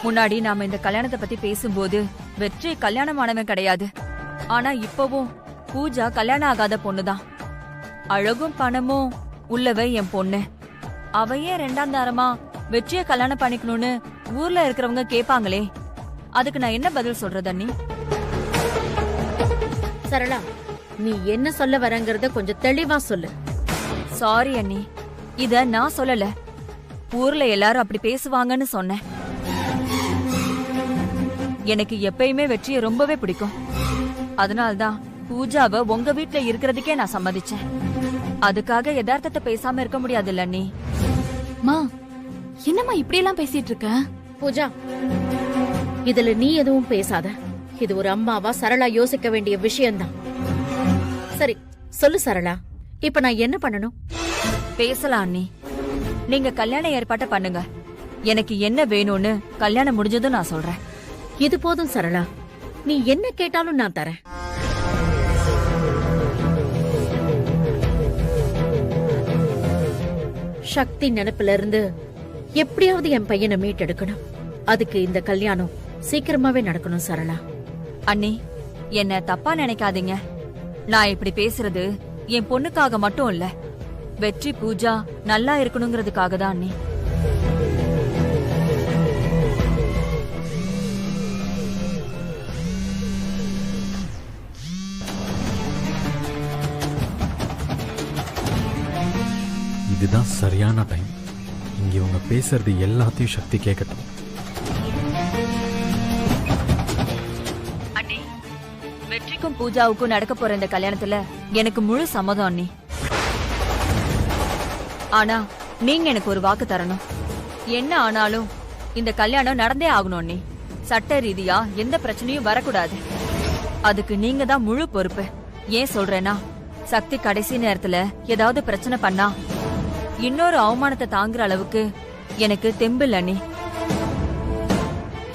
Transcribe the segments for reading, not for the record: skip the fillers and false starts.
முன்னாடி நாம இந்த கல்யாணத்தை பத்தி பேசும்போது வெற்றி கல்யாணமானவன் கிடையாது. ஆனா இப்பவும் பூஜா கல்யாணம் ஆகாத பொண்ணுதான். அழகும் பணமும் உள்ளவ என் பொண்ணு. அவ ஏன் ரெண்டாம் தாரமா வெற்றிய கல்யாணம் பண்ணிக்கணும்னு ஊர்ல இருக்கிறவங்க கேப்பாங்களே, அதுக்கு நான் என்ன பதில் சொல்றது அண்ணி? சரளா, நீ என்ன சொல்ல வரங்கறத கொஞ்சம் தெளிவா சொல்லு. சாரி அண்ணி, இத நான் சொல்லல. ஊர்ல எல்லாரும் அப்படி பேசுவாங்கன்னு சொன்னேன். எனக்கு எப்பயுமே வெற்றியை ரொம்பவே பிடிக்கும். அதனால்தான் பூஜாவை உங்க வீட்ல இருக்கிறதுக்கே நான் சம்மதிச்சேன். அதுக்காக யதார்த்தத்தை பேசாம இருக்க முடியாதுல்ல அண்ணி. மா, என்னம்மா இப்படி எல்லாம் பேசிட்டு இருக்க? பூஜா, இதுல நீ எதுவும் பேசாத. இது ஒரு அம்மாவா சரளா யோசிக்க வேண்டிய விஷயம்தான். சரி சொல்லு சரளா, இப்ப நான் என்ன பண்ணணும்? பேசலாம் அண்ணி. நீங்க கல்யாண ஏற்பாட்டை பண்ணுங்க. எனக்கு என்ன வேணும்னு கல்யாணம் முடிஞ்சதும் நான் சொல்றேன். இது போதும் சரளா, நீ என்ன கேட்டாலும் நான் தரேன். சக்தி நினைப்புல இருந்து எப்படியாவது என் பையனை மீட்டெடுக்கணும். அதுக்கு இந்த கல்யாணம் சீக்கிரமாவே நடக்கணும் சரளா. அண்ணி, என்ன தப்பா நினைக்காதீங்க. நான் இப்படி பேசுறது என் பொண்ணுக்காக மட்டும் இல்ல, வெற்றி பூஜா நல்லா இருக்கணுங்கிறதுக்காக தான் அண்ணி. இதுதான் சரியான டைம். இங்க இவங்க பேசுறது எல்லாத்தையும் சக்தி கேட்கட்டும். அண்ணி, வெற்றிக்கும் பூஜாவுக்கும் நடக்க போற இந்த கல்யாணத்துல எனக்கு முழு சம்மதம் அண்ணி. ஆனா நீங்க எனக்கு ஒரு வாக்கு தரணும். என்ன ஆனாலும் இந்த கல்யாணம் நடந்தே ஆகணும் அண்ணி. சட்ட ரீதியா எந்த பிரச்சனையும் வரக்கூடாது. அதுக்கு நீங்க தான் முழு பொறுப்பு. ஏன் சொல்றேன்னா, சக்தி கடைசி நேரத்துல ஏதாவது பிரச்சனை பண்ணா இன்னொரு அவமானத்தை தாங்குற அளவுக்கு எனக்கு தெம்பில்ல அண்ணி.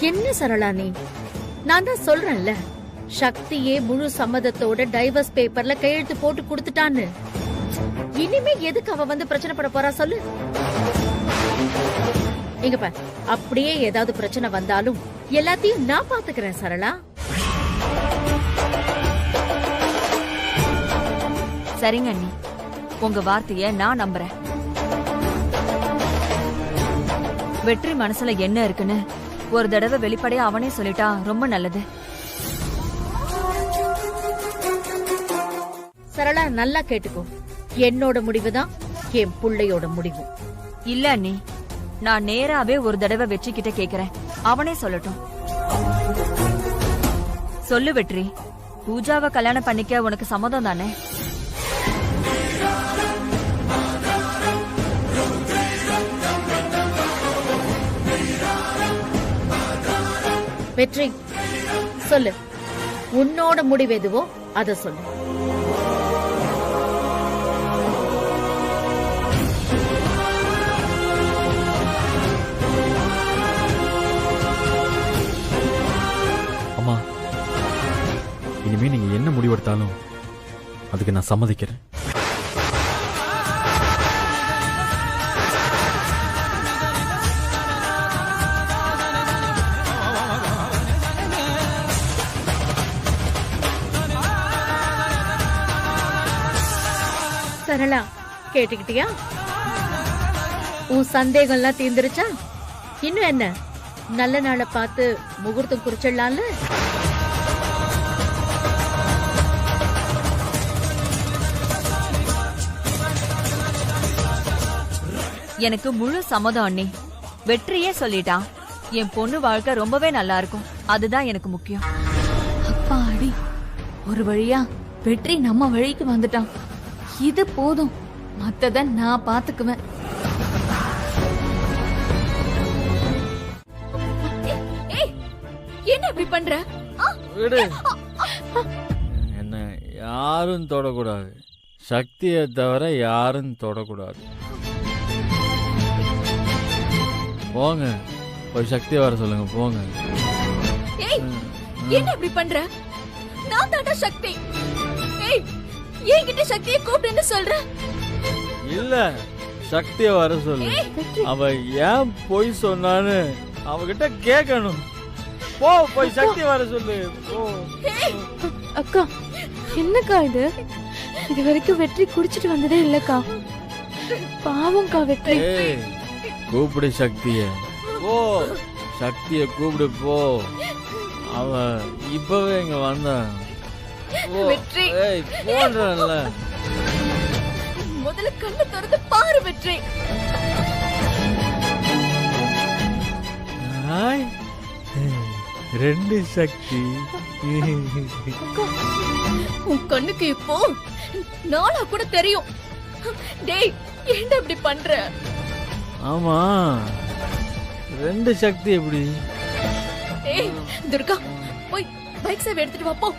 என்ன சரளா நீ? நான் தான் சொல்றேன்ல, சக்தியே முழு சம்மதத்தோட டைவர்ஸ் பேப்பர்ல கையெழுத்து போட்டு கொடுத்துட்டான்னு. இனிமே எதுக்கு அவ வந்து பிரச்சனை பட போறா சொல்லு? இங்க பார், அப்படியே ஏதாவது பிரச்சனை வந்தாலும் எல்லாத்தையும் நான் பாத்துக்கிறேன் சரளா. சரிங்க அண்ணி, உங்க வார்த்தைய நான் நம்புறேன். வெற்றி மனசுல என்ன இருக்குன்னு ஒரு தடவை வெளிப்படையா அவனே சொல்லிட்டா ரொம்ப நல்லது. சரளா, நல்லா கேட்டுக்கோ. என்னோட முடிவுதான் என் புள்ளையோட முடிவு. இல்ல அண்ணி, நான் நேராவே ஒரு தடவை வெற்றி கிட்ட கேக்குறேன். அவனே சொல்லட்டும். சொல்லு வெற்றி, பூஜாவை கல்யாணம் பண்ணிக்க உனக்கு சம்மதம் தானே? வெற்றி, சொல்லு. உன்னோட முடிவு எதுவோ அத சொல்லு. அம்மா, இனிமே நீங்க என்ன முடிவெடுத்தாலும் அதுக்கு நான் சம்மதிக்கிறேன். சரளா, கேட்டுக்கிட்டியா? உன் சந்தேகம் எல்லாம் தீர்ந்துருச்சா? இன்னும் என்ன, நல்ல நாளை பார்த்து முகூர்த்தம் குறிச்சிடலாம்ல? எனக்கு முழு சம்மதம் அண்ணி. வெற்றியே சொல்லிட்டான். என் பொண்ணு வாழ்க்கை ரொம்பவே நல்லா இருக்கும். அதுதான் எனக்கு முக்கியம். அப்பாடி, ஒரு வழியா வெற்றி நம்ம வழிக்கு வந்துட்டான். இது போதும், மத்தத நான் பாத்துக்குவேன். என்ன இப்படி பண்ற? என்ன யாரும் தொடக்கூடாது. சக்தியை தவிர யாரும் தொடக்கூடாது. போங்க, போய் சக்தியை வர சொல்லுங்க. போங்க. என்ன இப்படி பண்ற? நான் தாண்டா சக்தி. என்கிட்ட சக்தியை கூப்பிடுன்னு சொல்ற? இல்ல, சக்தியை வர சொல்லு. அவ ஏன் பொய் சொன்னான்னு அவகிட்ட கேட்கணும். போ, போய் சக்தி வர சொல்லு. போ. அக்கா என்னக்கா இது? இது வரைக்கும் வெற்றி குடிச்சிட்டு வந்ததே இல்லக்கா. பாவம்க்கா வெற்றி. ஏய், கூப்பிடு சக்திய. போ, சக்திய கூப்பிடு போ. அவ இப்பவே இங்க வந்தான். வெற்றி. ஏய், போன்றல. முதல்ல கண்ணு திறந்து பாரு வெற்றி. ஹாய். ரெண்டு சக்தி. உன் கண்ணுக்கு இப்போ நாளா கூட தெரியும். டேய் ஏன்டா இப்படி பண்ற? ஆமா, ரெண்டு சக்தி எப்படி? ஏய் துர்கா, போய் பைக் சேவ் எடுத்துட்டு வா போ.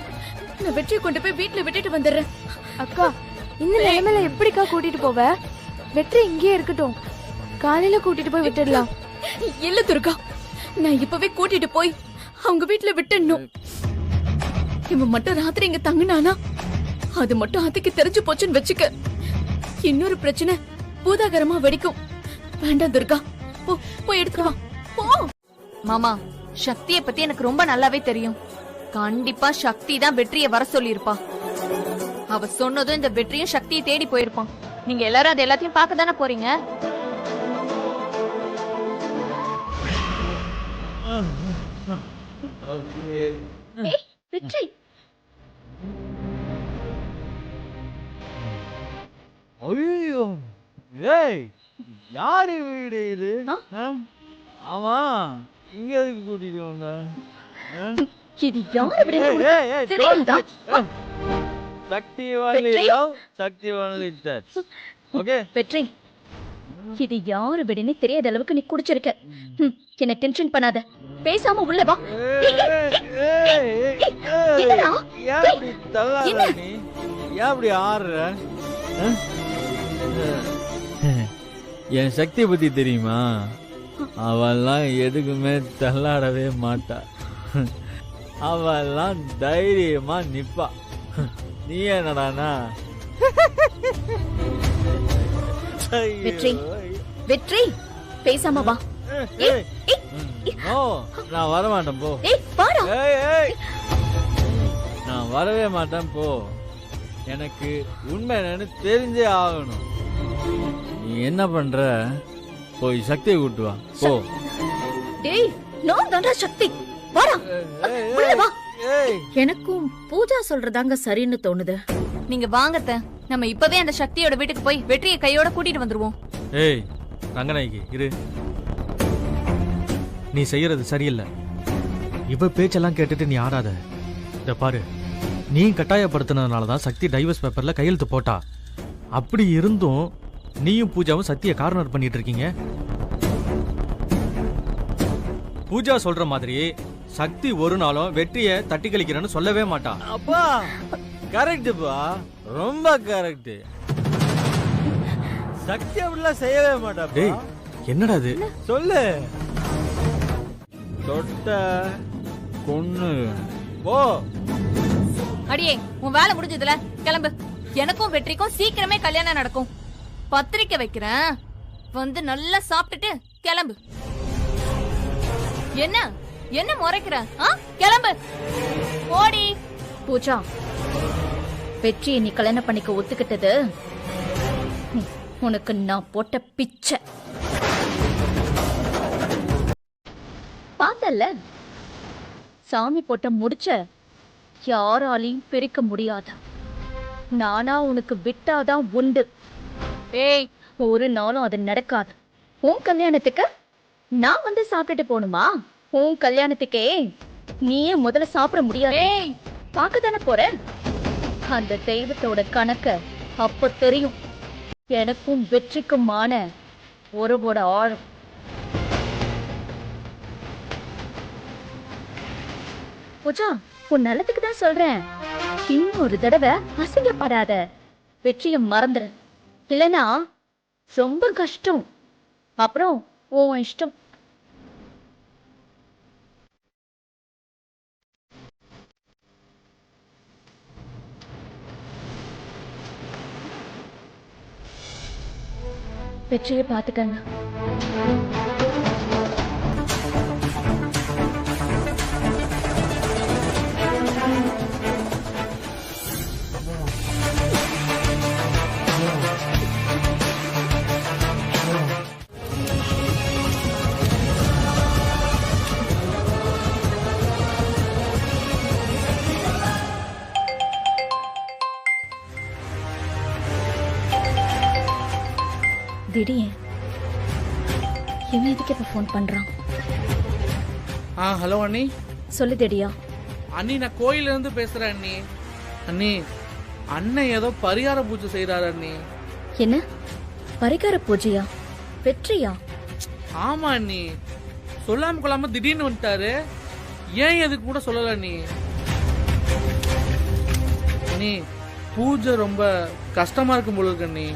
நான் வெற்றியை கொண்டு போய் வீட்ல விட்டுட்டு வந்துடுறேன். அக்கா இந்த நிலைமையில எப்படிக்கா கூட்டிட்டு போவ? வெற்றி இங்கேயே இருக்கட்டும், காலையில கூட்டிட்டு போய் விட்டுடலாம். இல்ல துர்கா, நான் இப்பவே கூட்டிட்டு போய் அவங்க வீட்ல விட்டுடணும். இவன் மட்டும் ராத்திரி இங்க தங்குனானா அது மட்டும் அதுக்கு தெரிஞ்சு போச்சுன்னு வச்சுக்க, இன்னொரு பிரச்சனை பூதாகரமா வெடிக்கும். வேண்டாம் துர்கா, போ போய் எடுத்துட்டு வா போ. மாமா, சக்தியை பத்தி எனக்கு ரொம்ப நல்லாவே தெரியும். கண்டிப்பா சக்தி தான் வெற்றியை வர சொல்லியிருப்பா. அவ சொன்னதும் இந்த வெற்றியும் சக்தியை தேடி போயிருப்பான். நீங்க எல்லாரும் அது எல்லாத்தையும் பார்க்க தானே போறீங்க. வெற்றி ஐயோ, ஏய், யாரு வீடு இது? ஆமா, இங்க எதுக்கு கூட்டிட்டு வந்த? இது யாரு விட ஏய், ஏய், ஏய், தெரியாதா? don't- Sakthi only love, Sakthi only death. Okay? வெற்றி, இது யாரு விடனே தெரியாத அளவுக்கு நீ குடிச்சிருக்க. என்ன டென்ஷன் பண்ணாத, பேசாம உள்ள வா. என்னடா? ஏன் இப்படி தள்ளாத நீ? ஏன் இப்படி ஆடுற? என் சக்தியை பத்தி தெரியுமா? அவெல்லாம் எதுக்குமே தள்ளாடவே மாட்டா. அவெல்லாம் தைரியமா நிப்பா. நீ என்னடானா? வெற்றி, வெற்றி, பேசாம வா. ஓ, நான் வர மாட்டேன் போ. ஏய் வாடா. ஏய், ஏய், நான் வரவே மாட்டேன் போ. எனக்கு உண்மை என்னன்னு தெரிஞ்சே ஆகணும். நீ என்ன பண்ற? போய் சக்தியை கூட்டு வா போ. டேய், நான் தான்டா சக்தி. வாடா, உள்ள வா. ஏய், எனக்கும் பூஜா சொல்றதாங்க சரின்னு தோணுது. நீங்க வாங்கத்த, நம்ம இப்பவே அந்த சக்தியோட வீட்டுக்கு போய் வெற்றியை கையோட கூட்டிட்டு வந்துருவோம். ஏய் ரங்கநாயகி இரு, நீ செய்யறது சரியில்லை. இவ பேச்செல்லாம் கேட்டுட்டு நீ ஆடாத. இத பாரு, நீ கட்டாயப்படுத்தினதுனால தான் சக்தி டைவர்ஸ் பேப்பர்ல கையெழுத்து போட்டா. அப்படி இருந்தும் நீயும் பூஜாவும் சக்தியை கார்னர் பண்ணிட்டு இருக்கீங்க. பூஜா சொல்ற மாதிரி சக்தி ஒரு நாளும் வெற்றியை தட்டி கழிக்கிறேன்னு சொல்லவே மாட்டா. அப்பா கரெக்டுப்பா, ரொம்ப கரெக்ட். சக்தி அப்படிலாம் செய்யவே மாட்டா. டேய் என்னடா இது? சொல்லு. தொட்ட கொன்னு போ. அடியே, உன் வேலை முடிஞ்சதுல கிளம்பு. எனக்கும் வெற்றிக்கும் சீக்கிரமே கல்யாணம் நடக்கும். பத்திரிக்கை வைக்கிறேன், வந்து நல்லா சாப்பிட்டுட்டு கிளம்பு. என்ன என்ன முறைக்கிற? கிளம்பு, போடி. பூஜா, வெற்றியை நீ கல்யாணம் பண்ணிக்க ஒத்துக்கிட்டது உனக்கு நான் போட்ட பிச்சை. பார்த்தல்ல, சாமி போட்ட முடிச்ச யாராலையும் பிரிக்க முடியாது. நானா உனக்கு விட்டாதான் உண்டு. ஏய், ஒரு நாளும் அது நடக்காது. உன் கல்யாணத்துக்கு நான் வந்து சாப்பிட்டுட்டு போகணுமா? உன் கல்யாணத்துக்கே நீயே முதல்ல சாப்பிட முடியாது. ஏய், பார்க்க தானே போற. அந்த தெய்வத்தோட கணக்க அப்ப தெரியும். எனக்கும் வெற்றிக்குமான உறவோட ஆழம். பூஜா, உன் நல்லதுக்கு தான் சொல்றேன். இன்னொரு தடவை அசிங்கப்படாத. வெற்றியை மறந்துரு, இல்லைன்னா ரொம்ப கஷ்டம். அப்புறம் உன் இஷ்டம். வெற்றியை பார்த்துக்கங்க. திடீர் இவன் எதுக்கு இப்ப ஃபோன் பண்றான்? ஹலோ அண்ணி. சொல்லு திடியா. அண்ணி நான் கோயில இருந்து பேசுறேன் அண்ணி. அண்ணி அண்ணன் ஏதோ பரிகார பூஜை செய்யறாரு அண்ணி. என்ன பரிகார பூஜையா? வெற்றியா? ஆமா அண்ணி, சொல்லாம கொள்ளாம திடீர்னு வந்துட்டாரு. ஏன் எதுக்கு கூட சொல்லல அண்ணி. அண்ணி பூஜை ரொம்ப கஷ்டமா இருக்கும் போல இருக்கு அண்ணி.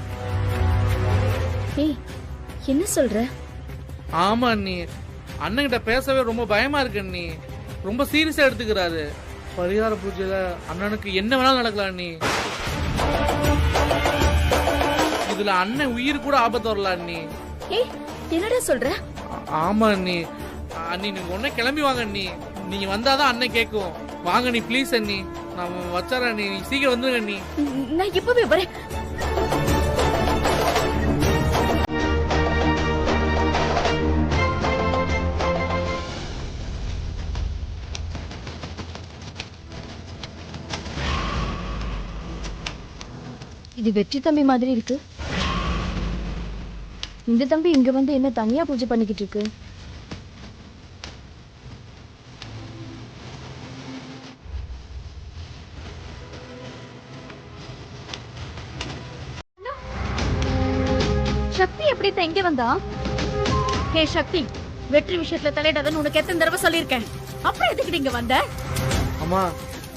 ஏய் என்ன சொல்ற? ஆமா அண்ணி, அண்ணன் கிட்ட பேசவே ரொம்ப பயமா இருக்கு அண்ணி. ரொம்ப சீரியஸா எடுத்துக்கிறாரு. பரிகார பூஜையில அண்ணனுக்கு என்ன வேணாலும் நடக்கலாம் அண்ணி. இதுல அண்ணன் உயிர் கூட ஆபத்து வரலாம் அண்ணி. ஏய் என்னடா சொல்ற? ஆமா அண்ணி. அண்ணி நீங்க உடனே கிளம்பி வாங்க அண்ணி. நீங்க வந்தாதான் அண்ணன் கேட்கும். வாங்க நீ ப்ளீஸ் அண்ணி. நான் வச்சாரன் அண்ணி, நீ சீக்கிரம் வந்துருங்க அண்ணி. நான் இப்பவே வரேன். இது வெற்றி தம்பி மாதிரி இருக்கு. இந்த தம்பி இங்க வந்து என்ன தனியா பூஜை பண்ணிக்கிட்டு இருக்கு? சக்தி எப்படி இங்க வந்தா? ஹே சக்தி, வெற்றி விஷயத்துல தலையிடாதன்னு உனக்கு எத்தனை தடவை சொல்லியிருக்கேன். அப்புறம் எதுக்கு இங்க வந்த? அம்மா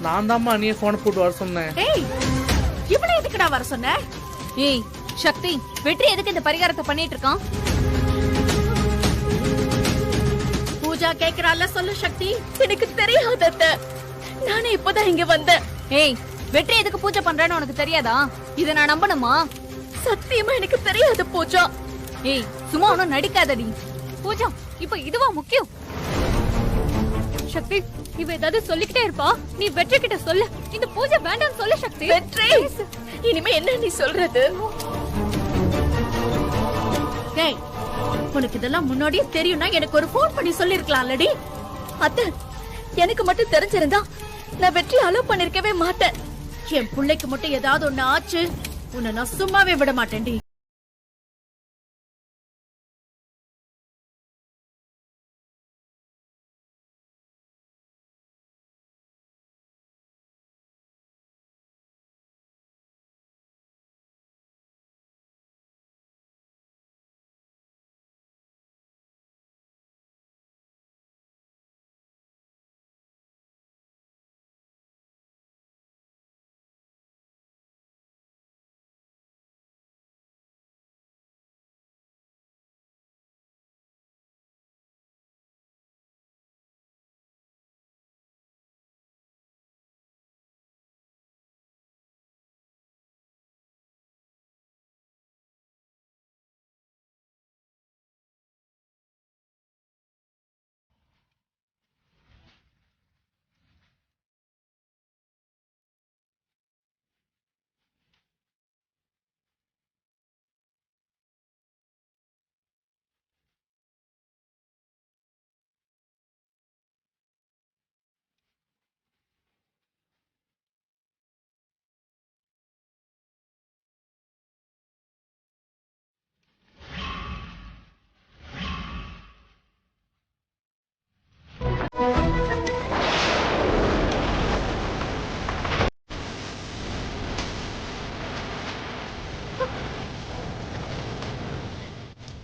நான் தான்மா அண்ணியை போன் போட்டு வர சொன்னேன். ஏய் இவ்வளவு எதுக்குடா வர சொன்ன? ஏய் சக்தி, வெற்றி எதுக்கு இந்த பரிகாரத்தை பண்ணிட்டு இருக்கான்? பூஜா கேக்குறால, சொல்லு சக்தி. எனக்கு தெரியாத அத்தை. நானே இப்பதான் இங்க வந்தேன். ஏய் வெற்றி எதுக்கு பூஜை பண்றேன்னு உனக்கு தெரியாதா? இத நான் நம்பணுமா? சத்தியமா எனக்கு தெரியாத பூஜா. ஏய் சும்மா ஒன்னும் நடிக்காதடி. பூஜா இப்ப இதுவா முக்கியம்? சக்தி இவ ஏதாவது சொல்லிக்கிட்டே இருப்பா. நீ வெற்றி கிட்ட சொல்லு, இந்த பூஜை வேண்டாம் சொல்லு சக்தி. வெற்றி இனிமே என்ன நீ சொல்றது? டேய் உனக்கு இதெல்லாம் முன்னாடியே தெரியும்னா எனக்கு ஒரு போன் பண்ணி சொல்லிருக்கலாம்லடி. அத்தை எனக்கு மட்டும் தெரிஞ்சிருந்தா நான் வெற்றி அலோவ் பண்ணிருக்கவே மாட்டேன். என் பிள்ளைக்கு மட்டும் ஏதாவது ஒண்ணு ஆச்சு உன்னை நான் சும்மாவே விட மாட்டேன்டி.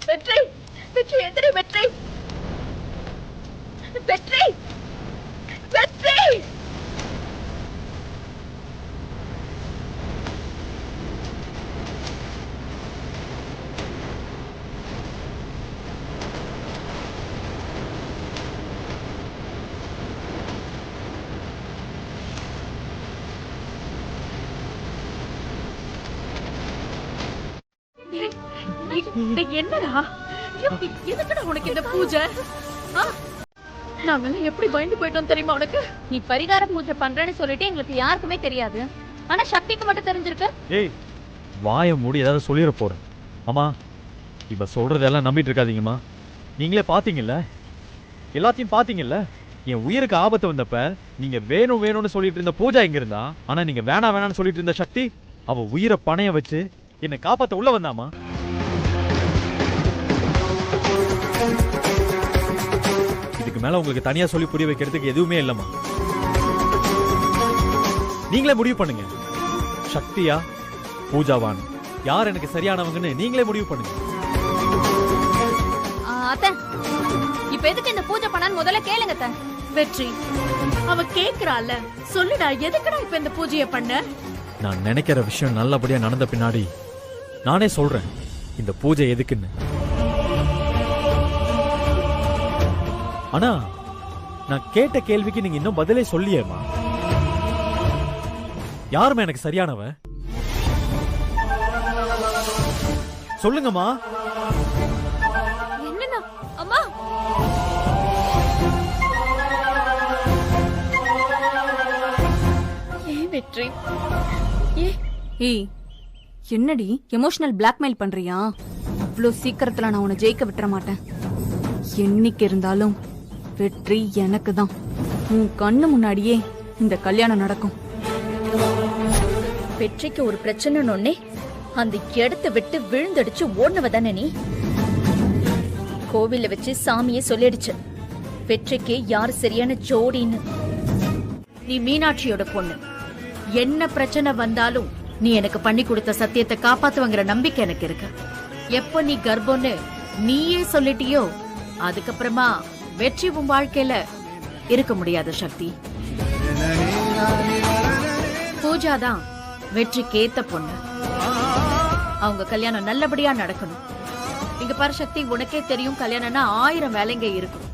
வெற்றி வெற்றி எதிரே வெற்றி வெற்றி வெற்றி. என்னடா எதுக்குடா உனக்கு இந்த பூஜை? நாங்க எப்படி பயந்து போயிட்டோம் தெரியுமா உனக்கு? நீ பரிகார பூஜை பண்றேன்னு சொல்லிட்டு எங்களுக்கு யாருக்குமே தெரியாது. ஆனா சக்திக்கு மட்டும் தெரிஞ்சிருக்கு. ஏய் வாயை மூடி ஏதாவது சொல்லிட போறேன். அம்மா இப்ப சொல்றதெல்லாம் நம்பிட்டு இருக்காதீங்கம்மா. நீங்களே பாத்தீங்கல்ல, எல்லாத்தையும் பாத்தீங்கல்ல. என் உயிருக்கு ஆபத்து வந்தப்ப நீங்க வேணும் வேணும்னு சொல்லிட்டு இருந்த பூஜா எங்க இருந்தா? ஆனா நீங்க வேணாம் வேணாம்னு சொல்லிட்டு இருந்த சக்தி அவ உயிரை பணைய வச்சு என்னை காப்பாத்த உள்ள வந்தாமா. இதுக்கு மேல உங்களுக்கு தனியா சொல்லி புரிய வைக்கிறதுக்கு எதுவுமே இல்லம்மா. நீங்களே முடிவு பண்ணுங்க. சக்தியா பூஜாவான் யார் எனக்கு சரியானவங்கன்னு நீங்களே முடிவு பண்ணுங்க. அத்தை, இப்ப எதுக்கு இந்த பூஜை பண்ணான்னு முதல்ல கேளுங்க அத்தை. வெற்றி, அவ கேக்குறாள்ல, சொல்லுடா, எதுக்குடா இப்ப இந்த பூஜையை பண்ண? நான் நினைக்கிற விஷயம் நல்லபடியா நடந்த பின்னாடி நானே சொல்றேன் இந்த பூஜை எதுக்குன்னு. ஆனா நான் கேட்ட கேள்விக்கு நீங்க இன்னும் பதிலே சொல்லியேமா. யாருமே எனக்கு சரியானவ சொல்லுங்கம்மா. என்னன்னா அம்மா, ஏன் வெற்றி? ஏய், என்னடி எமோஷனல் பிளாக்மெயில் பண்றியா? அவ்வளோ சீக்கிரத்துல நான் உன்னை ஜெயிக்க விட்டுற மாட்டேன். என்னைக்கு இருந்தாலும் வெற்றி எனக்கு தான். உன் கண்ணு முன்னாடியே இந்த கல்யாணம் நடக்கும். வெற்றிக்கு ஒரு பிரச்சனைன்னு அந்த இடத்தை விட்டு விழுந்தடிச்சு ஓடுனவ தானே நீ? கோவில வச்சு சாமியே சொல்லிடுச்சு வெற்றிக்கு யாரு சரியான ஜோடின்னு. நீ மீனாட்சியோட பொண்ணு. என்ன பிரச்சனை வந்தாலும் நீ எனக்கு பண்ணி கொடுத்த சத்தியத்தை காப்பாத்துவங்கிற நம்பிக்கை எனக்கு இருக்கு. எப்ப நீ கர்ப்பம்னு நீயே சொல்லிட்டியோ அதுக்கப்புறமா வெற்றி உன் வாழ்க்கையில இருக்க முடியாது சக்தி. பூஜாதான் வெற்றிக்கு ஏத்த பொண்ணு. அவங்க கல்யாணம் நல்லபடியா நடக்கணும். இங்க பாரு சக்தி, உனக்கே தெரியும் கல்யாணம்னா 1000 வேலைங்க இருக்கும்.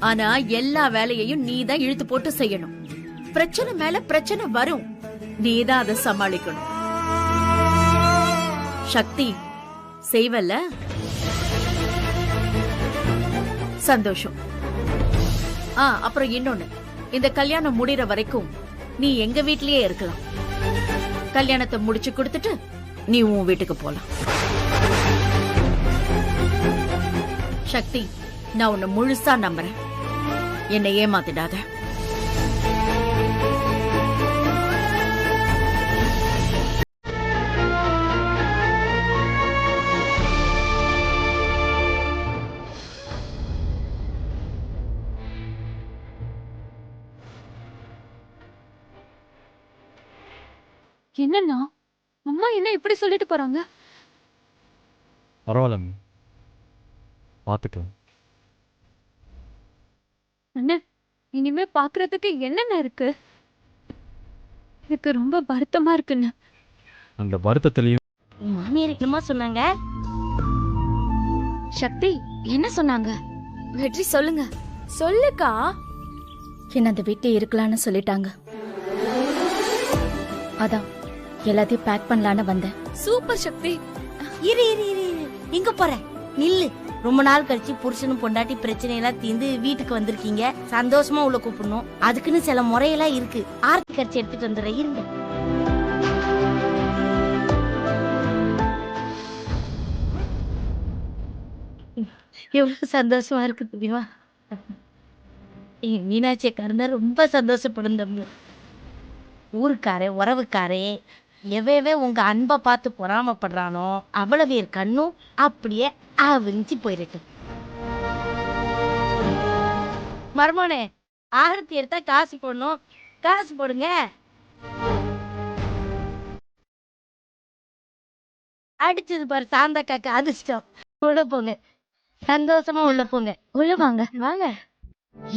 ஆனா எல்லா வேலையையும் நீ தான் இழுத்து போட்டு செய்யணும். பிரச்சனை மேல பிரச்சனை வரும், நீதான் அதை சமாளிக்கணும். சக்தி, செய்வல்ல? சந்தோஷம். அப்புறம் இன்னொன்னு, இந்த கல்யாணம் முடிற வரைக்கும் நீ எங்க வீட்லயே இருக்கலாம். கல்யாணத்தை முடிச்சு கொடுத்துட்டு நீ உன் வீட்டுக்கு போலாம். சக்தி, நான் உன்னை முழுசா நம்புறேன். என்னை ஏமாத்திடாத. என்னன்னா அம்மா என்ன இப்படி சொல்லிட்டு போறாங்க? பரவாயில்ல பாத்துக்கலாம். அண்ணன், இனிமே பாக்குறதுக்கு என்னென்ன இருக்கு? எனக்கு ரொம்ப வருத்தமா இருக்குன்னு. அந்த வருத்தத்திலையும் மாமியார் என்னமா சொன்னாங்க? சக்தி, என்ன சொன்னாங்க? வெற்றி சொல்லுங்க, சொல்லுக்கா. என்ன அந்த வீட்டை இருக்கலாம்னு சொல்லிட்டாங்க. அதான் எல்லாத்தையும் பேக் பண்ணலான்னு வந்தேன். சூப்பர் சக்தி. இரு இரு இரு இரு எங்க போற? நில்லு. ரொம்ப நாள் கழிச்சு புருஷனும் பொண்டாட்டி பிரச்சனை எல்லாம் தீர்ந்து வீட்டுக்கு வந்திருக்கீங்க. சந்தோஷமா உள்ள கூப்பிடணும். அதுக்குன்னு சில முறையெல்லாம் இருக்கு. ஆர்த்தி கட்சி எடுத்துட்டு வந்துடுறேன், இருங்க. எவ்வளவு சந்தோஷமா இருக்கு தெரியுமா? மீனாட்சி அக்காரந்தா ரொம்ப சந்தோஷப்படும் தம்பி. ஊருக்காரே உறவுக்காரே எவே உங்க அன்பை பார்த்து பொறாமப்படுறானோ அவ்வளவு கண்ணும் அப்படியே அவிஞ்சு போயிருக்கு. மருமோனே, ஆரத்தி எடுத்தா காசு போடணும். காசு போடுங்க. அடிச்சது பாரு சாந்தாக்காக்கு அதிர்ஷ்டம். உள்ள போங்க, சந்தோஷமா உள்ள போங்க. உள்ள வாங்க. வாங்க.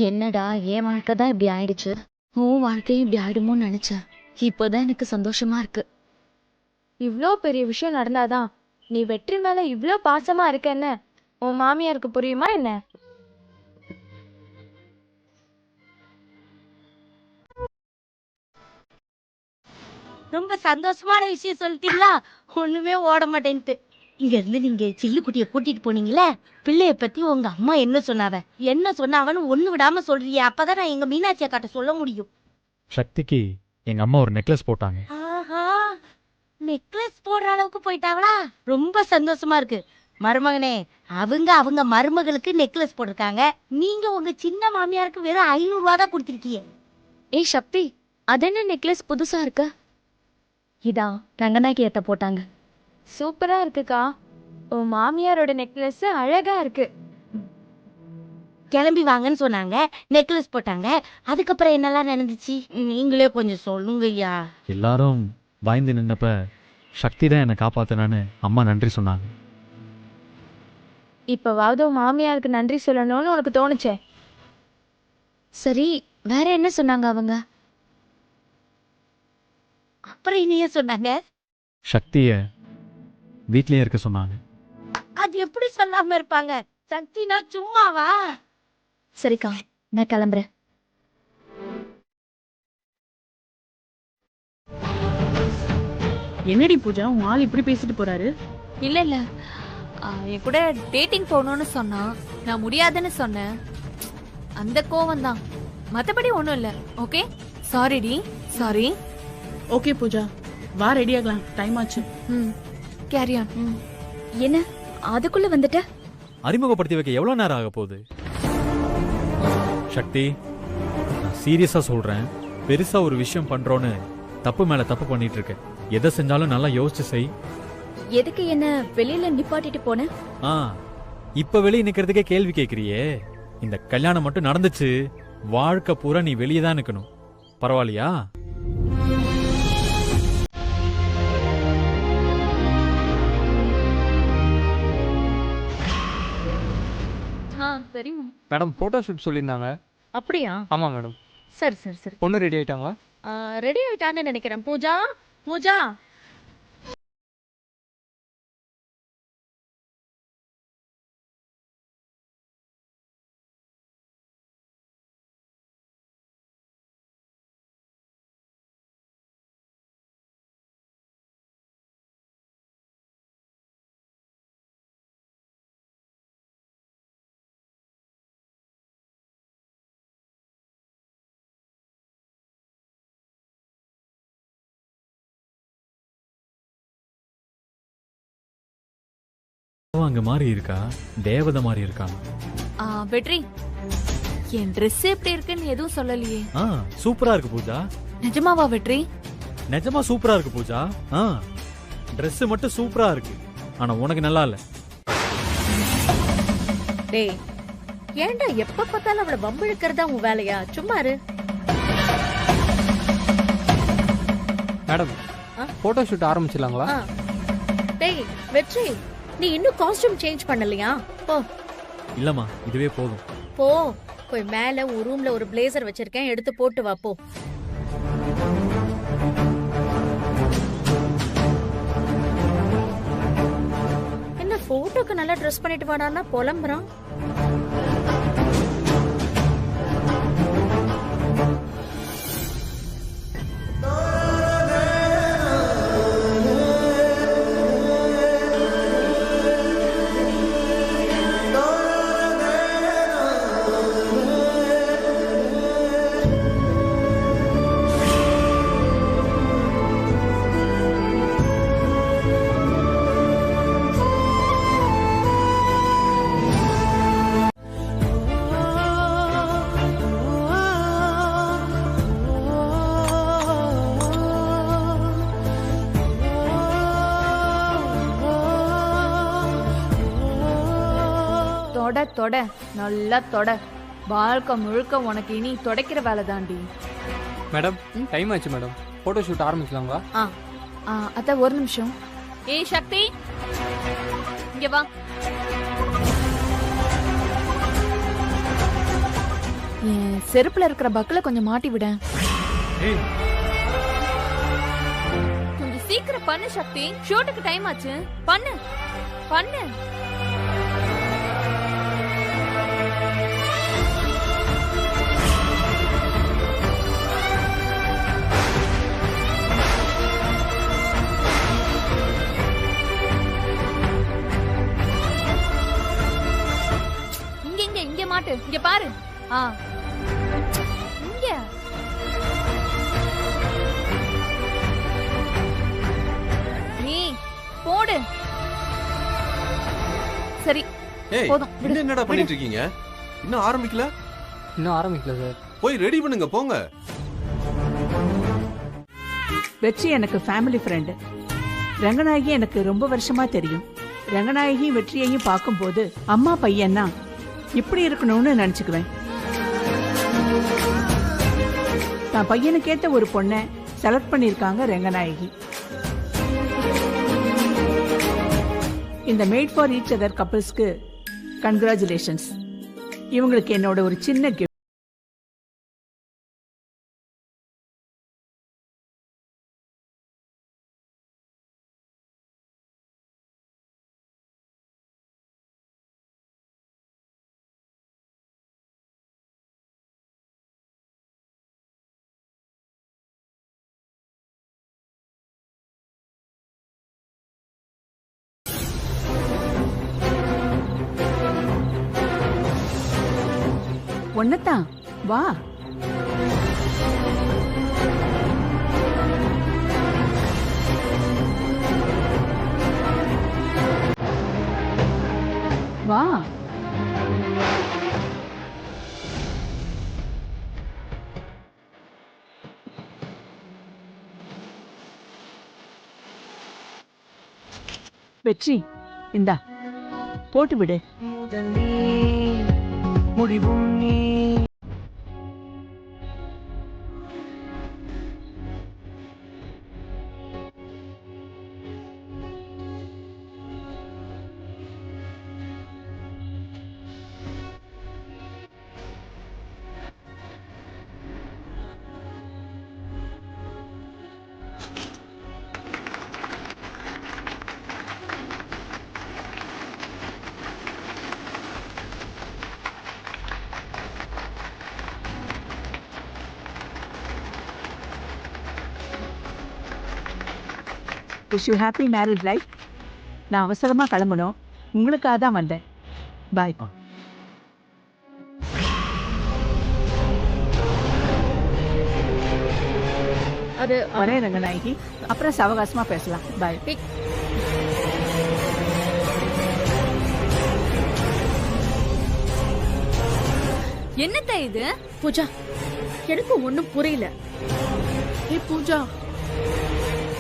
என்னடா, என் வாழ்க்கை தான் இப்படி ஆயிடுச்சு. உன் வாழ்க்கையும் இப்படி ஆயிடுமோன்னு நினைச்சேன். இப்போதான் எனக்கு சந்தோஷமா இருக்கு. இவ்ளோ பெரிய விஷயம் நடந்தாதான் நீ வெற்றி மேல இவ்ளோ பாசமா இருக்கன்னு உன் மாமியாருக்கு புரியுமா என்ன? ரொம்ப சந்தோஷமான விஷயம் சொல்லிட்டீங்களா? ஒண்ணுமே ஓட மாட்டேன்ட்டு. இங்க இருந்து நீங்க சில்லுக்குட்டிய கூட்டிட்டு போனீங்களே, பிள்ளைய பத்தி உங்க அம்மா என்ன சொன்னாவ, என்ன சொன்னாவன்னு ஒண்ணு விடாம சொல்றியே. அப்பதான் நான் எங்க மீனாட்சி அக்காட்ட சொல்ல முடியும். சக்திக்கு எங்க அம்மா ஒரு நெக்லஸ் போட்டாங்க. ஆஹா, நெக்லஸ் போடுற அளவுக்கு போயிட்டாங்களா? ரொம்ப சந்தோஷமா இருக்கு. மருமகனே, அவங்க மருமகளுக்கு நெக்லஸ் போட்டிருக்காங்க. நீங்க உங்க சின்ன மாமியாருக்கு வெறும் 500 ரூபா தான் கொடுத்திருக்கீங்க. ஏய் சக்தி, அது என்ன நெக்லஸ் புதுசா இருக்கு? இதான் ரங்கநாயகி ஏத்த போட்டாங்க. சூப்பரா இருக்குக்கா. உன் மாமியாரோட நெக்லஸ் அழகா இருக்கு. கிளம்பி வாங்கன்னு சொன்னாங்க, நெக்லஸ் போட்டாங்க. அதுக்கப்புறம் என்னெல்லாம் நடந்துச்சு நீங்களே கொஞ்சம் சொல்லுங்கய்யா. எல்லாரும் பயந்து நின்னப்ப சக்தி தான் என்னை காப்பாத்தினான்னு அம்மா நன்றி சொன்னாங்க. இப்பவாவது உன் மாமியாருக்கு நன்றி சொல்லணும்னு உனக்கு தோணுச்சே. சரி, வேற என்ன சொன்னாங்க அவங்க? அப்புறம் இனியே சொன்னாங்க, சக்திய வீட்லயே இருக்க சொன்னாங்க. அது எப்படி சொல்லாம இருப்பாங்க? சக்தினா சும்மாவா? சரிக்கா, நான் கிளம்புறேன். என்னடி பூஜா, உன் ஆள் இப்படி பேசிட்டு போறாரு? இல்ல இல்ல என் கூட டேட்டிங் போகணும்னு சொன்னா, நான் முடியாதுன்னு சொன்னேன். அந்த கோவம் தான், மத்தபடி ஒண்ணும் இல்ல. ஓகே, சாரி டி, சாரி. ஓகே பூஜா, வா ரெடி ஆகலாம், டைம் ஆச்சு. Carry on. என்ன அதுக்குள்ள வந்துட்ட? அறிமுகப்படுத்தி வைக்க எவ்வளவு நேரம் ஆக போகுது? சக்தி, நான் சீரியஸா சொல்றேன். பெருசா ஒரு விஷயம் பண்றோன்னு தப்பு மேல தப்பு பண்ணிட்டு இருக்க. எதை செஞ்சாலும் நல்லா யோசிச்சு செய். எதுக்கு என்ன வெளியில நிப்பாட்டிட்டு போன? இப்ப வெளியே நிக்கிறதுக்கே கேள்வி கேக்குறியே. இந்த கல்யாணம் மட்டும் நடந்துச்சு, வாழ்க்கை பூரா நீ வெளியே தான் நிக்கணும். பரவாயில்லையா? தெரியும் மேடம் போட்டோ ஷூட் சொல்லியிருந்தாங்க. அப்படியா? ஆமா மேடம். சரி சரி சரி. பொண்ணு ரெடி ஆயிட்டாங்களா? ரெடி ஆயிட்டான்னு நினைக்கிறேன். பூஜா, பூஜா அங்க மாறி இருக்கா, தேவதை மாறி இருக்கா. வெற்றி, என் ட்ரெஸ் எப்படி இருக்குன்னு எதுவும் சொல்லலையே. சூப்பரா இருக்கு பூஜா. நிஜமாவா வெற்றி? நிஜமா சூப்பரா இருக்கு பூஜா. Dress மட்டும் சூப்பரா இருக்கு, ஆனா உனக்கு நல்லா இல்ல. டேய், ஏன்டா எப்ப பார்த்தாலும் அவளை வம்பிழுக்கிறதா உன் வேலையா? சும்மா இரு. மேடம், போட்டோ ஷூட் ஆரம்பிச்சிடலாங்களா? டேய் வெற்றி, நீ இன்னும் காஸ்டியூம் சேஞ்ச் பண்ணலையா? போ. இல்லம்மா, இதுவே போதும். போ, போய் மேல ஒரு ரூம்ல ஒரு பிளேசர் வச்சிருக்கேன், எடுத்து போட்டு வா போ. என்ன போட்டோக்கு நல்லா ட்ரெஸ் பண்ணிட்டு வாடான்னா புலம்புறான். தொட தொட, நல்லா தொட. வாழ்க்கை முழுக்க உனக்கு இனி தொடைக்கிற வேலை தாண்டி. மேடம், டைம் ஆச்சு மேடம், போட்டோ ஷூட் ஆரம்பிக்கலாங்களா? அத்த ஒரு நிமிஷம். ஏய் சக்தி, இங்க வா. என் செருப்புல இருக்கிற பக்கல கொஞ்சம் மாட்டி விட. கொஞ்சம் சீக்கிரம் பண்ணு சக்தி, ஷூட்டுக்கு டைம் ஆச்சு. பண்ணு பண்ணு. இங்க மாட்டு, இங்க பாரு. இங்க நீ போடு. சரி போதும். என்னடா பண்ணிட்டு இருக்கீங்க? இன்னும் ஆரம்பிக்கல? இன்னும் ஆரம்பிக்கல சார். போய் ரெடி பண்ணுங்க, போங்க. வெற்றி எனக்கு ஃபேமிலி ஃப்ரெண்டு. ரங்கநாயகி எனக்கு ரொம்ப வருஷமா தெரியும். ரங்கநாயகி வெற்றியையும் பார்க்கும்போது அம்மா பையன்னா இப்படி இருக்கணும்னு நினைச்சுக்குவேன். நான் பையனுக்கேத்த ஒரு பொண்ணை செலக்ட் பண்ணியிருக்காங்க ரெங்கநாயகி. இந்த மேட் ஃபார் ஈச் அதர் கப்பிள்ஸ்க்கு கங்க்ராச்சுலேஷன்ஸ். இவங்களுக்கு என்னோட ஒரு சின்ன gift. ஒன்னதான் வா. வா. வெற்றி, இந்தா போட்டு விடு. முடிவும் நீ. Wish you happy married life. நான் அவசரமாக கிளம்பணும், உங்களுக்காக தான் வந்தேன். பாய். அது வரேன் ரங்கநாயகி, அப்புறம் சவகாசமாக பேசலாம். பாய். என்னத்த இது? பூஜா, எனக்கு ஒண்ணும் புரியல. ஏய் பூஜா,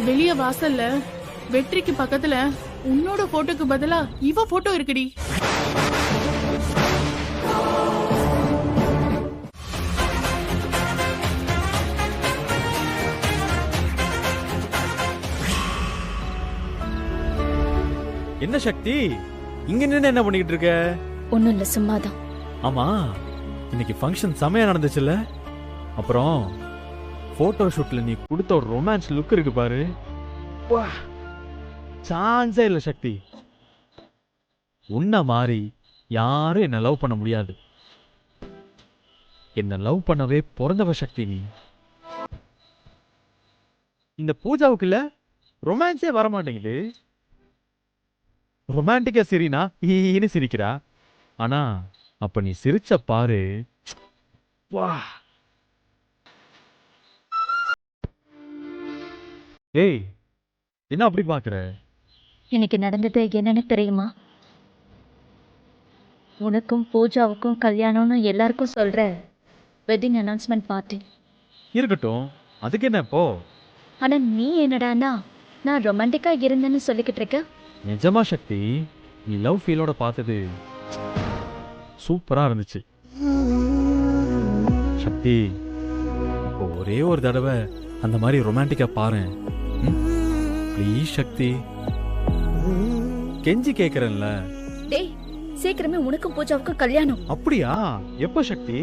வெளிய வாசல்ல வெற்றிக்கு பக்கத்துல உன்னோட போட்டோக்கு பதிலா இவ போட்டோ இருக்குடி. என்ன சக்தி, இங்க நின்னு என்ன பண்ணிக்கிட்டு இருக்க? ஒன்னும் இல்ல, சும்மாதான். ஆமா, இன்னைக்கு ஃபங்க்ஷன் செமையா நடந்துச்சுல்ல? அப்புறம் போட்டோ ஷூட்ல நீ கொடுத்த ஒரு ரொமான்ஸ் லுக் இருக்கு பாரு, சான்ஸே இல்ல சக்தி. உன்ன மாதிரி யாரும் என்ன லவ் பண்ண முடியாது. என்ன லவ் பண்ணவே பிறந்தவ சக்தி நீ. இந்த பூஜாவுக்குள்ள ரொமான்ஸே வர மாட்டேங்குது. ரொமான்டிக்கா சிரினா ஈன்னு சிரிக்கிறா. ஆனா அப்ப நீ சிரிச்ச பாரு, வா. ஏய், என்ன அப்படி பாக்குற? எனக்கு நடந்தது என்னன்னு தெரியுமா? உனக்கும் பூஜாவுக்கும் கல்யாணம்னு எல்லாருக்கும் சொல்ற வெட்டிங் அனௌன்ஸ்மெண்ட் பார்ட்டி. இருக்கட்டும், அதுக்கு என்ன இப்போ? ஆனா நீ என்னடானா நான் ரொமான்டிக்கா இருந்தேன்னு சொல்லிக்கிட்டு இருக்க. நிஜமா சக்தி, நீ லவ் ஃபீலோட பார்த்தது சூப்பரா இருந்துச்சு சக்தி. இப்போ ஒரே ஒரு தடவை அந்த மாதிரி ரொமான்டிக்கா பாரு ப்ளீஸ் சக்தி, கெஞ்சி கேக்குறேன்ல. டேய், சீக்கிரமே உனக்கும் பூஜாவுக்கும் கல்யாணம். அப்படியா? எப்ப சக்தி?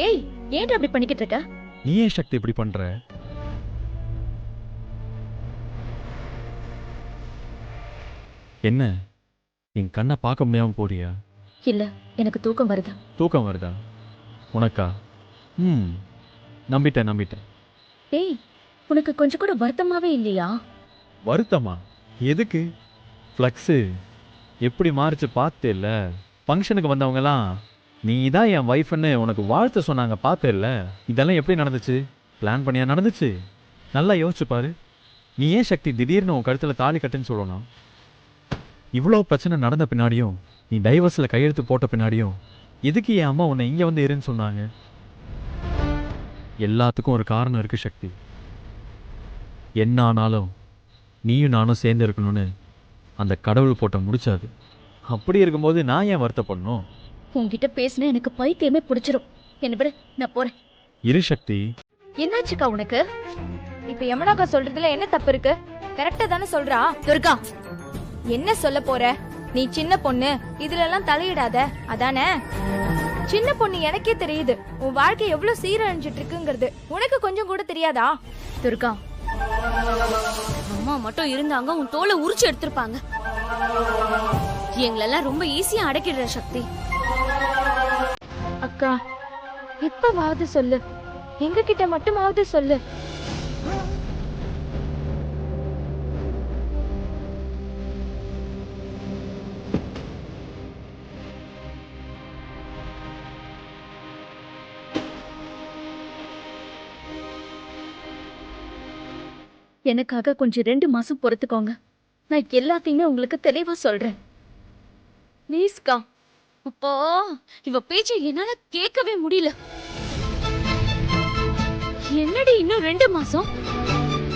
ஏய், ஏன் அப்படி பண்ணிக்கிட்டு இருக்க? நீ ஏன் சக்தி இப்படி பண்ற? என்ன, என் கண்ணை பார்க்க முடியாம போறியா? இல்ல, எனக்கு தூக்கம் வருது. தூக்கம் வருதா உனக்கா? நம்பிட்டேன். ஏய், உனக்கு கொஞ்சம் கூட வருத்தமாவே இல்லையா? வருத்தமா? எதுக்கு? ஃப்ளக்ஸு எப்படி மாறிச்சு பார்த்தே இல்ல? ஃபங்க்ஷனுக்கு வந்தவங்கலாம் நீ தான் என் ஒய்ஃப்னு உனக்கு வாழ்த்து சொன்னாங்க, பார்த்தே இல்ல? இதெல்லாம் எப்படி நடந்துச்சு? பிளான் பண்ணியா நடந்துச்சு? நல்லா யோசிச்சு பாரு. நீ ஏன் சக்தி திடீர்னு உன் கழுத்தில் தாலி கட்டுன்னு சொல்லணும்? இவ்வளோ பிரச்சனை நடந்த பின்னாடியும், நீ டைவர்ஸில் கையெழுத்து போட்ட பின்னாடியும் எதுக்கு என் அம்மா உன்னை இங்கே வந்து இருன்னு சொன்னாங்க? எல்லாத்துக்கும் ஒரு காரணம் இருக்கு சக்தி. என்ன ஆனாலும் நீயும் நானும் சேர்ந்து இருக்கணும்னு அந்த கடவுள் போட்ட முடிச்சாது. அப்படி இருக்கும்போது நான் ஏன் வருத்தப்படணும்? உன்கிட்ட பேசினா எனக்கு பைத்தியமே பிடிச்சிரும். என்ன விட, நான் போறேன். இரு சக்தி. என்னாச்சுக்கா உனக்கு? இப்ப யமுனாக்கா சொல்றதுல என்ன தப்பு இருக்கு? கரெக்டா தானே சொல்றா. துர்கா, என்ன சொல்ல போற? நீ சின்ன பொண்ணு, இதுல எல்லாம் தலையிடாத, அதானே? சின்ன பொண்ணு எனக்கே தெரியுது உன் வாழ்க்கை எவ்வளவு சீரழிஞ்சிட்டு இருக்குங்கிறது. உனக்கு கொஞ்சம் கூட தெரியாதா? துர்கா, அம்மா மட்டும் இருந்தாங்க உன் தோலை உரிச்சு எடுத்திருப்பாங்க. எங்களெல்லாம் ரொம்ப ஈஸியா அடக்கிடுற சக்தி. அக்கா, இப்பவாவது சொல்லு, எங்க கிட்ட மட்டுமாவது சொல்லு. எனக்காக கொஞ்சம் 2 மாசம் பொறுத்துக்கோங்க. நான் எல்லாத்தையுமே உங்களுக்கு தெளிவா சொல்றேன். ப்ளீஸ்கா. அப்பா, இவ பேச்சை என்னால கேட்கவே முடியல. என்னடி இன்னும் 2 மாசம்?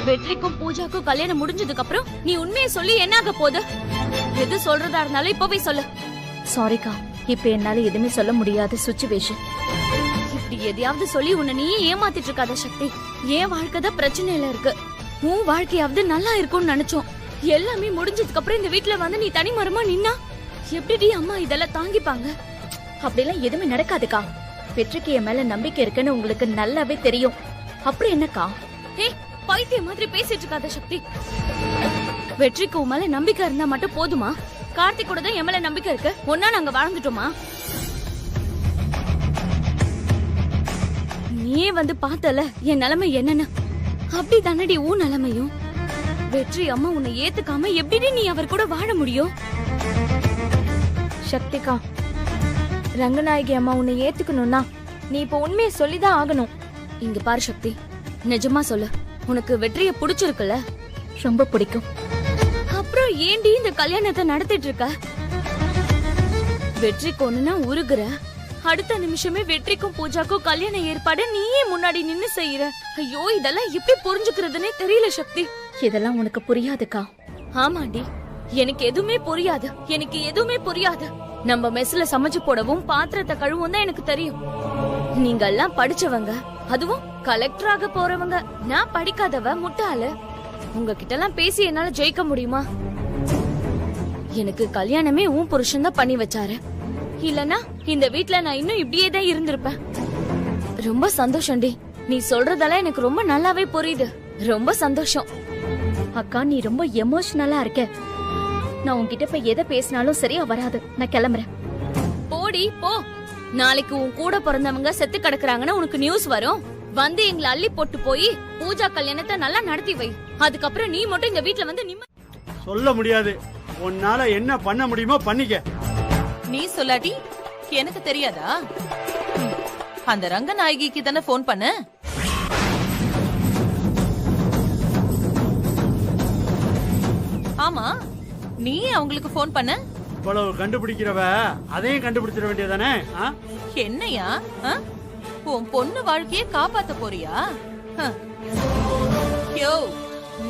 வெற்றிக்கும் பூஜாக்கும் கல்யாணம் முடிஞ்சதுக்கு அப்புறம் நீ உண்மையை சொல்லி என்ன ஆக போகுது? எது சொல்றதா இருந்தாலும் இப்பவே சொல்லு. சாரிக்கா, இப்ப என்னால எதுவுமே சொல்ல முடியாத சுச்சுவேஷன். இப்படி எதையாவது சொல்லி உன்னை நீயே ஏமாத்திட்டு இருக்காத சக்தி. என் வாழ்க்கை தான் பிரச்சனையில இருக்கு. உன் வாழ்க்கையாவது நல்லா இருக்கும்னு நினைச்சோம். எல்லாமே முடிஞ்சதுக்கு அப்புறம் இந்த வீட்டுல வந்து நீ தனி மரமா நின்னா எப்படி அம்மா இதெல்லாம் தாங்கிப்பாங்க? அப்படிலாம் எதுவுமே நடக்காதுக்கா. வெற்றிக்கு என் மேல நம்பிக்கை இருக்குன்னு உங்களுக்கு நல்லாவே தெரியும். அப்புறம் என்னக்கா? ஏய், பைத்தியம் மாதிரி பேசிட்டு இருக்காத சக்தி. வெற்றிக்கு உன் மேல நம்பிக்கை இருந்தா மட்டும் போதுமா? கார்த்திக் கூட தான் என் மேல நம்பிக்கை இருக்கு. ஒன்னா நாங்க வாழ்ந்துட்டோமா? நீயே வந்து பார்த்தல என் நிலைமை என்னன்னு. அப்படி தானடி உன் நிலைமையும். வெற்றி அம்மா உன்னை ஏத்துக்காம எப்படி நீ அவர் கூட வாழ முடியும்? சக்திகா, ரங்கநாயகி அம்மா உன்னை ஏத்துக்கணும்னா நீ இப்ப உண்மையை சொல்லிதான் ஆகணும். இங்க பாரு சக்தி, நிஜமா சொல்லு, உனக்கு வெற்றியை பிடிச்சிருக்குல்ல? ரொம்ப பிடிக்கும். அப்புறம் ஏண்டி இந்த கல்யாணத்தை நடத்திட்டு இருக்க? வெற்றிக்கு ஒண்ணுனா உருகுற, அடுத்த நிமிஷமே வெற்றிக்கும் பூஜாக்கும் கல்யாண ஏற்பாடு நீயே முன்னாடி நின்னு செய்யற. ஐயோ, இதெல்லாம் எப்படி புரிஞ்சுக்கிறதுனே தெரியல சக்தி. இதெல்லாம் உனக்கு புரியாதுக்கா. ஆமாண்டி, எனக்கு எதுவுமே புரியாது. எனக்கு எதுவுமே புரியாது. நம்ம மெஸ்ல சமைச்சு போடவும் பாத்திரத்தை கழுவும் தான் எனக்கு தெரியும். நீங்க எல்லாம் படிச்சவங்க, அதுவும் கலெக்டராக போறவங்க. நான் படிக்காதவ, முட்டாளு. உங்ககிட்ட எல்லாம் பேசி என்னால ஜெயிக்க முடியுமா? எனக்கு கல்யாணமே உன் புருஷன் தான் பண்ணி வச்சாரு. இல்லனா இந்த வீட்ல நான் இன்னும் இப்படியே தான் இருந்திருப்பேன். ரொம்ப சந்தோஷம்டி. நீ சொல்றதெல்லாம் எனக்கு ரொம்ப நல்லாவே புரியுது. ரொம்ப சந்தோஷம். அக்கா, நீ ரொம்ப எமோஷனலா இருக்க. நான் உன்கிட்ட இப்ப எதை பேசினாலும் சரியா வராது. நான் கிளம்புறேன். போடி போ. நாளைக்கு உன் கூட பிறந்தவங்க செத்து கிடக்குறாங்கன்னு உனக்கு நியூஸ் வரும். வந்து எங்களை அள்ளி போட்டு போய் பூஜா கல்யாணத்தை நல்லா நடத்தி வை. அதுக்கப்புறம் நீ மட்டும் இந்த வீட்ல வந்து சொல்ல முடியாது. உன்னால என்ன பண்ண முடியுமோ பண்ணிக்க. நீ சொல்லாட்டி எனக்கு தெரியாதா? அந்த ரங்கநாயகிக்கு தானே போன் பண்ண. ஆமா, நீ அவங்களுக்கு போன் பண்ண. இவ்வளவு கண்டுபிடிக்கிறவ அதையும் கண்டுபிடிச்சிட வேண்டியதானே? என்னையா, உன் பொண்ணு வாழ்க்கைய காப்பாத்த போறியா? யோ,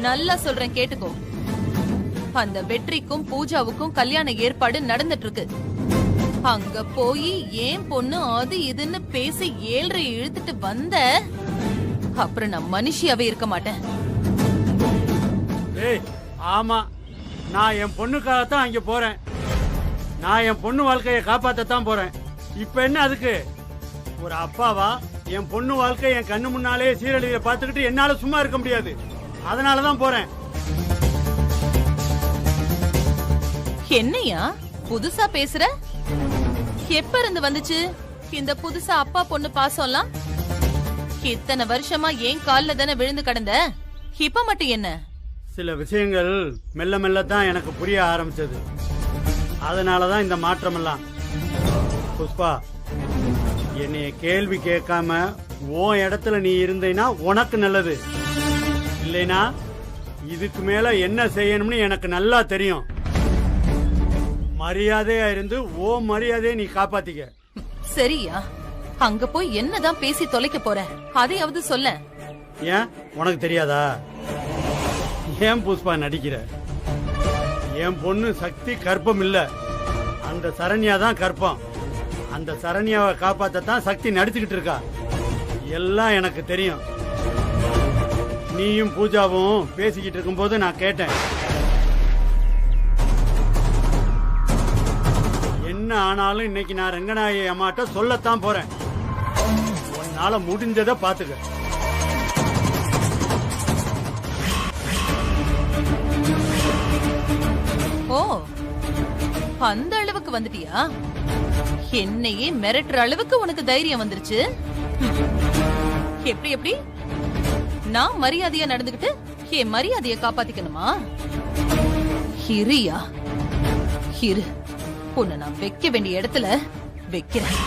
நல்லா சொல்றேன் கேட்டுக்கோ. அந்த வெற்றிக்கும் பூஜாவுக்கும் கல்யாண ஏற்பாடு நடந்துட்டு இருக்கு. அங்க போய் ஏன் பொண்ணு அது இதுன்னு பேசி 7 இழுத்துட்டு வந்த அப்புறம் நான் மனுஷியாவே இருக்க மாட்டேன். ஏய், ஆமா, நான் என் பொண்ணுக்காகத்தான் அங்க போறேன். நான் என் பொண்ணு வாழ்க்கையை காப்பாத்தத்தான் போறேன். இப்ப என்ன அதுக்கு? ஒரு அப்பாவா என் பொண்ணு வாழ்க்கை என் கண்ணு முன்னாலே சீரழிவை பார்த்துக்கிட்டு என்னால சும்மா இருக்க முடியாது. அதனாலதான் போறேன். என்னையா புதுசா பேசுற? எப்ப இருந்து வந்துச்சு இந்த புதுசா அப்பா பொண்ணு பாசம்லாம்? இத்தனை வருஷமா ஏன் கால்ல தானே விழுந்து கிடந்த, இப்ப மட்டும் என்ன? சில விஷயங்கள் மெல்ல மெல்ல தான் எனக்கு புரிய ஆரம்பிச்சது. அதனாலதான் இந்த மாற்றம் எல்லாம். புஷ்பா, என்னைய கேள்வி கேட்காம உன் இடத்துல நீ இருந்தேனா உனக்கு நல்லது. இல்லைனா இதுக்கு மேல என்ன செய்யணும்னு எனக்கு நல்லா தெரியும். மரியாதையா இருந்து ஓ மரியாதையை நீ காப்பாத்திக்க. சரியா? அங்க போய் என்னதான் பேசி தொலைக்க போற, அதையாவது சொல்ல. ஏன் உனக்கு தெரியாதா? ஏன் புஷ்பா நடிக்கிற? என் பொண்ணு சக்தி கற்பம் இல்ல, அந்த சரண்யா தான் கற்பம். அந்த சரண்யாவை காப்பாத்தத்தான் சக்தி நடிச்சுக்கிட்டு இருக்கா. எல்லாம் எனக்கு தெரியும். நீயும் பூஜாவும் பேசிக்கிட்டு இருக்கும்போது நான் கேட்டேன். என்ன ஆனாலும் இன்னைக்கு நான் ரங்கநாயகி அம்மாட்ட சொல்லத்தான் போறேன். உன்னால முடிஞ்சதை பாத்துக்க. ஓ, அந்த அளவுக்கு வந்துட்டியா? என்னையே மிரட்டுற அளவுக்கு உனக்கு தைரியம் வந்துருச்சு. எப்படி எப்படி நான் மரியாதையா நடந்துகிட்டு என் மரியாதைய காப்பாத்திக்கணுமா? இரியா இரு, உன்னை நான் வைக்க வேண்டிய இடத்துல வைக்கிறேன்.